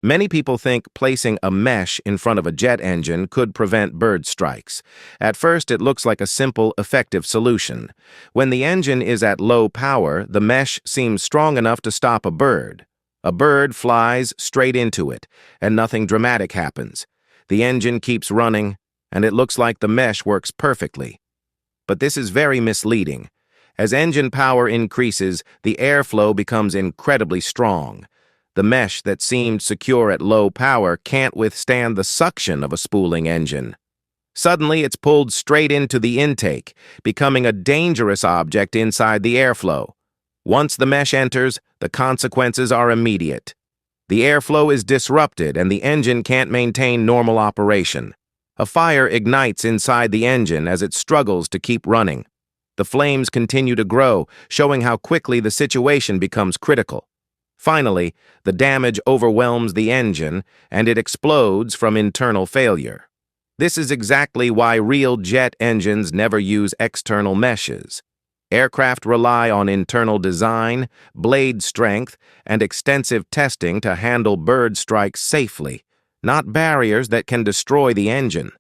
Many people think placing a mesh in front of a jet engine could prevent bird strikes. At first, it looks like a simple, effective solution. When the engine is at low power, the mesh seems strong enough to stop a bird. A bird flies straight into it, and nothing dramatic happens. The engine keeps running, and it looks like the mesh works perfectly. But this is very misleading. As engine power increases, the airflow becomes incredibly strong. The mesh that seemed secure at low power can't withstand the suction of a spooling engine. Suddenly, it's pulled straight into the intake, becoming a dangerous object inside the airflow. Once the mesh enters, the consequences are immediate. The airflow is disrupted and the engine can't maintain normal operation. A fire ignites inside the engine as it struggles to keep running. The flames continue to grow, showing how quickly the situation becomes critical. Finally, the damage overwhelms the engine, and it explodes from internal failure. This is exactly why real jet engines never use external meshes. Aircraft rely on internal design, blade strength, and extensive testing to handle bird strikes safely, not barriers that can destroy the engine.